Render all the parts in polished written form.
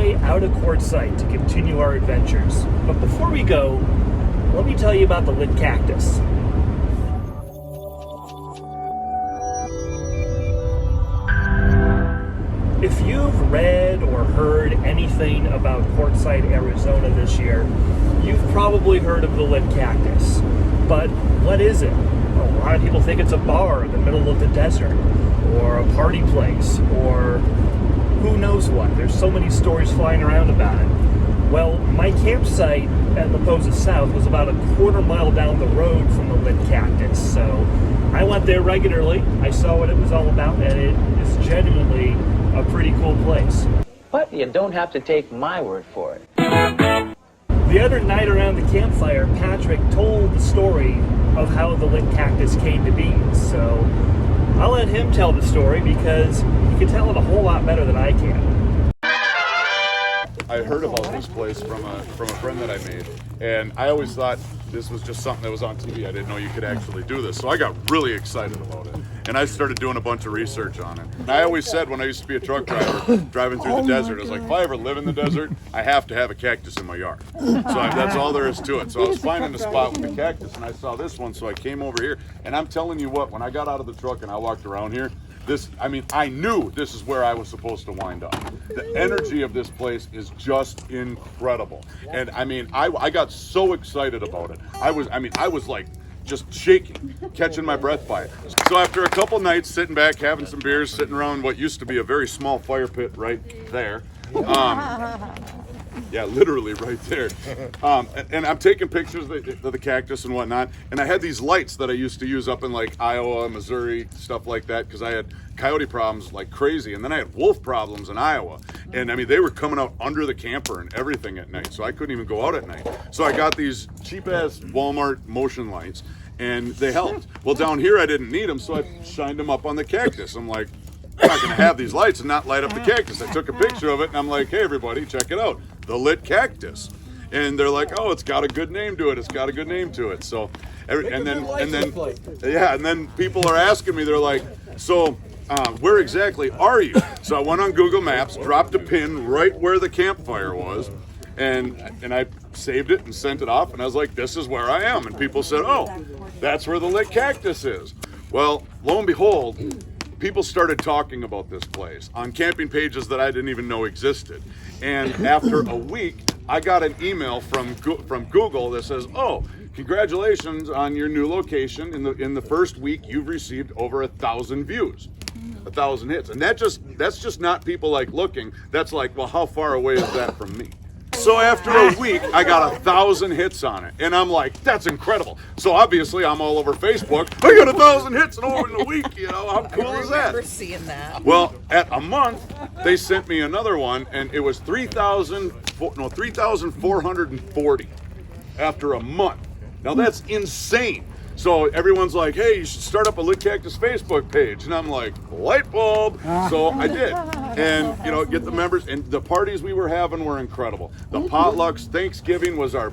way out of Quartzsite to continue our adventures. But before we go, let me tell you about the Lit Cactus. If you've read or heard anything about Quartzsite, Arizona this year, you've probably heard of the Lit Cactus. But what is it? Well, a lot of people think it's a bar in the middle of the desert, or a party place, or who knows what. There's so many stories flying around about it. Well, my campsite at La Posa South was about a quarter mile down the road from the Lit Cactus, so I went there regularly. I saw what it was all about, and it is genuinely a pretty cool place. But you don't have to take my word for it. The other night around the campfire, Patrick told the story of how the Lit Cactus came to be, so I'll let him tell the story because he can tell it a whole lot better than I can. I heard about this place from a friend that I made, and I always thought this was just something that was on TV. I didn't know you could actually do this, so I got really excited about it, and I started doing a bunch of research on it. And I always said when I used to be a truck driver, driving through the desert, I was like, if I ever live in the desert, I have to have a cactus in my yard. So that's all there is to it. So I was finding a spot with the cactus, and I saw this one, so I came over here, and I'm telling you what, when I got out of the truck and I walked around here, I knew this is where I was supposed to wind up. The energy of this place is just incredible. And I got so excited about it. I was like just shaking, catching my breath by it. So after a couple nights sitting back, having some beers, sitting around what used to be a very small fire pit right there. Yeah, literally right there. And I'm taking pictures of the cactus and whatnot. And I had these lights that I used to use up in like Iowa, Missouri, stuff like that, because I had coyote problems like crazy. And then I had wolf problems in Iowa. And they were coming out under the camper and everything at night. So I couldn't even go out at night. So I got these cheap ass Walmart motion lights and they helped. Well, down here I didn't need them. So I shined them up on the cactus. I'm like, I'm not going to have these lights and not light up the cactus. I took a picture of it and I'm like, hey everybody, check it out. The Lit Cactus. And they're like, oh, it's got a good name to it. It's got a good name to it. So, and then people are asking me, they're like, so where exactly are you? So I went on Google Maps, dropped a pin right where the campfire was, and I saved it and sent it off. And I was like, this is where I am. And people said, oh, that's where the Lit Cactus is. Well, lo and behold, people started talking about this place on camping pages that I didn't even know existed. And after a week, I got an email from Google that says, oh, congratulations on your new location. In the first week, you've received over 1,000 views, 1,000 hits. And that's just not people like looking. That's like, well, how far away is that from me? So after a week, I got 1,000 hits on it. And I'm like, that's incredible. So obviously, I'm all over Facebook. I got 1,000 hits in a week, how cool is that? I remember seeing that. Well, at a month, they sent me another one, and it was 3,440 after a month. Now, that's insane. So everyone's like, hey, you should start up a Lit Cactus Facebook page. And I'm like, light bulb. So I did. And, get the members. And the parties we were having were incredible. The potlucks, Thanksgiving was the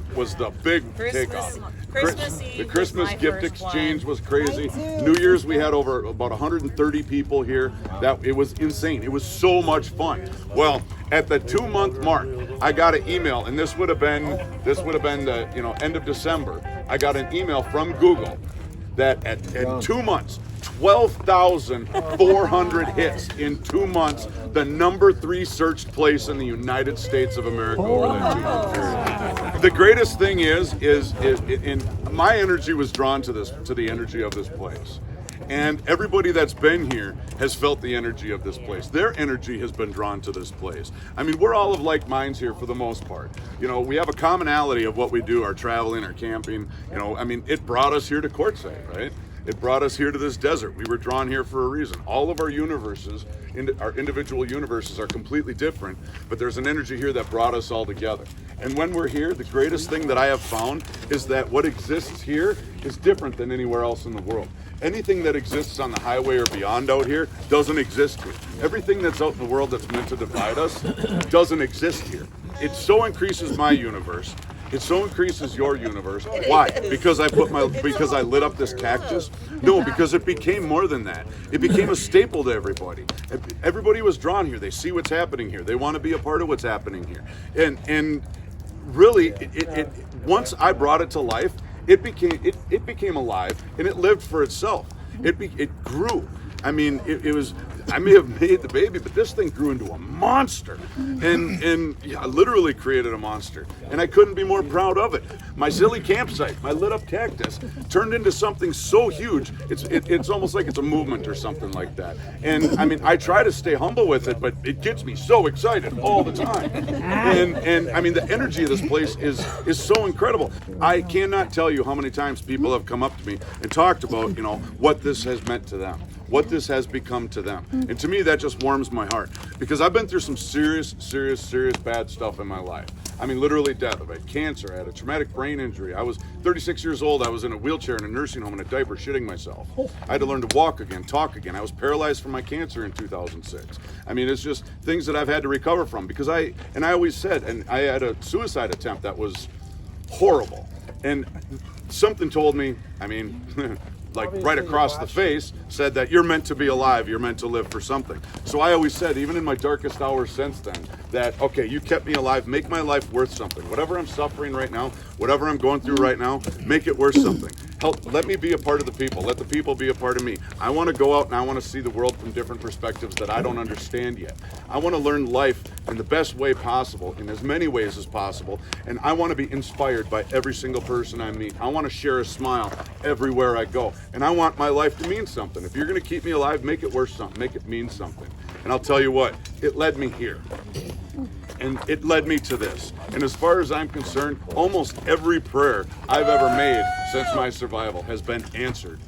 big takeoff. Christmas Eve. The Christmas was my gift first exchange one. was crazy. New Year's, we had over about 130 people here. It was insane. It was so much fun. Well, at the 2-month mark, I got an email, and this would have been the end of December. I got an email from Google that at 2 months, 12,400 hits in 2 months, the number 3 searched place in the United States of America over that 2-month period. The greatest thing is my energy was drawn to the energy of this place. And everybody that's been here has felt the energy of this place. Their energy has been drawn to this place. We're all of like minds here for the most part. We have a commonality of what we do, our traveling, our camping. It brought us here to Quartzsite, right? It brought us here to this desert. We were drawn here for a reason. All of our universes, our individual universes are completely different, but there's an energy here that brought us all together. And when we're here, the greatest thing that I have found is that what exists here is different than anywhere else in the world. Anything that exists on the highway or beyond out here doesn't exist here. Everything that's out in the world that's meant to divide us doesn't exist here. It so increases my universe. It so increases your universe. Why? Because I lit up this cactus? No, because it became more than that. It became a staple to everybody. Everybody was drawn here. They see what's happening here. They want to be a part of what's happening here. And really, it once I brought it to life, it became alive, and it lived for itself. It grew. I mean, it was. I may have made the baby, but this thing grew into a monster, and yeah, I literally created a monster, and I couldn't be more proud of it. My silly campsite, my lit up cactus, turned into something so huge. It's almost like it's a movement or something like that. And I mean, I try to stay humble with it, but it gets me so excited all the time. And I mean, the energy of this place is so incredible. I cannot tell you how many times people have come up to me and talked about, you know, what this has meant to them, what this has become to them. And to me, that just warms my heart, because I've been through some serious bad stuff in my life. I mean, literally death. I've had cancer, I had a traumatic brain injury. I was 36 years old, I was in a wheelchair in a nursing home in a diaper shitting myself. I had to learn to walk again, talk again. I was paralyzed from my cancer in 2006. I mean, it's just things that I've had to recover from, because I always said, and I had a suicide attempt that was horrible. And something told me, I mean, like right across the face, said that you're meant to be alive, you're meant to live for something. So I always said, even in my darkest hours since then, that, okay, you kept me alive, make my life worth something. Whatever I'm suffering right now, whatever I'm going through right now, make it worth something. Let me be a part of the people, let the people be a part of me. I want to go out and I want to see the world from different perspectives that I don't understand yet. I want to learn life in the best way possible, in as many ways as possible, and I want to be inspired by every single person I meet. I want to share a smile everywhere I go, and I want my life to mean something. If you're going to keep me alive, make it worth something, make it mean something. And I'll tell you what, it led me here. And it led me to this. And as far as I'm concerned, almost every prayer I've ever made since my survival has been answered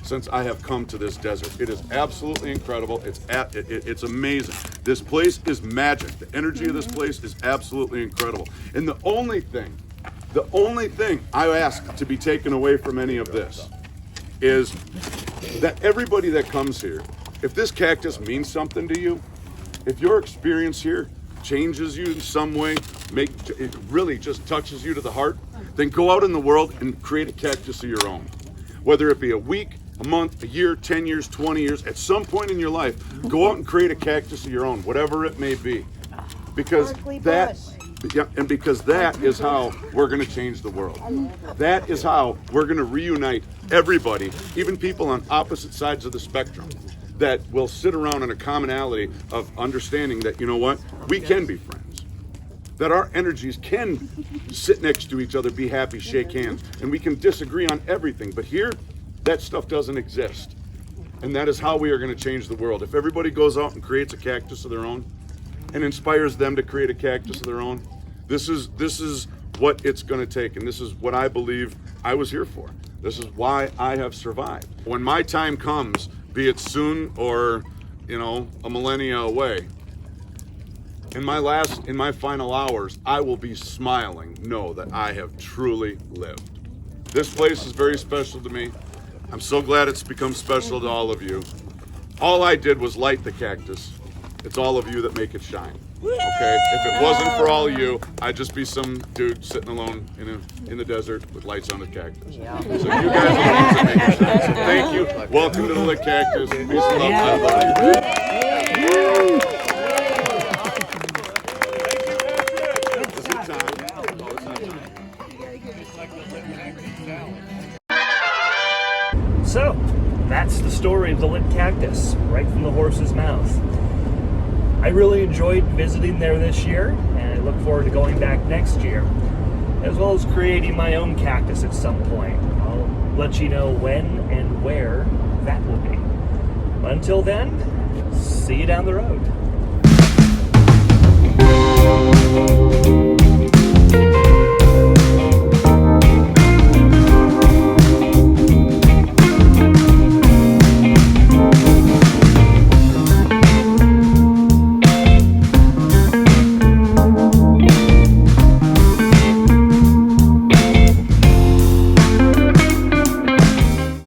since I have come to this desert. It is absolutely incredible. It's amazing. This place is magic. The energy of this place is absolutely incredible. And the only thing I ask to be taken away from any of this is that everybody that comes here, if this cactus means something to you, if your experience here changes you in some way, it really just touches you to the heart, then go out in the world and create a cactus of your own. Whether it be a week, a month, a year, 10 years, 20 years, at some point in your life, go out and create a cactus of your own, whatever it may be. Because that is how we're going to change the world. That is how we're going to reunite everybody, even people on opposite sides of the spectrum, that will sit around in a commonality of understanding that, you know what, we can be friends. That our energies can sit next to each other, be happy, shake hands, and we can disagree on everything. But here, that stuff doesn't exist. And that is how we are going to change the world. If everybody goes out and creates a cactus of their own and inspires them to create a cactus of their own, this is what it's going to take. And this is what I believe I was here for. This is why I have survived. When my time comes, be it soon or, you know, a millennia away, in my final hours, I will be smiling, know that I have truly lived. This place is very special to me. I'm so glad it's become special to all of you. All I did was light the cactus. It's all of you that make it shine. Okay? If it wasn't for all of you, I'd just be some dude sitting alone in the desert with lights on his cactus. So you guys are the ones that make it shine. So thank you. Welcome to the Lit Cactus. Peace and love. I love you. So, that's the story of the Lit Cactus, right from the horse's mouth. I really enjoyed visiting there this year, and I look forward to going back next year, as well as creating my own cactus at some point. I'll let you know when and where that will be. But until then, see you down the road.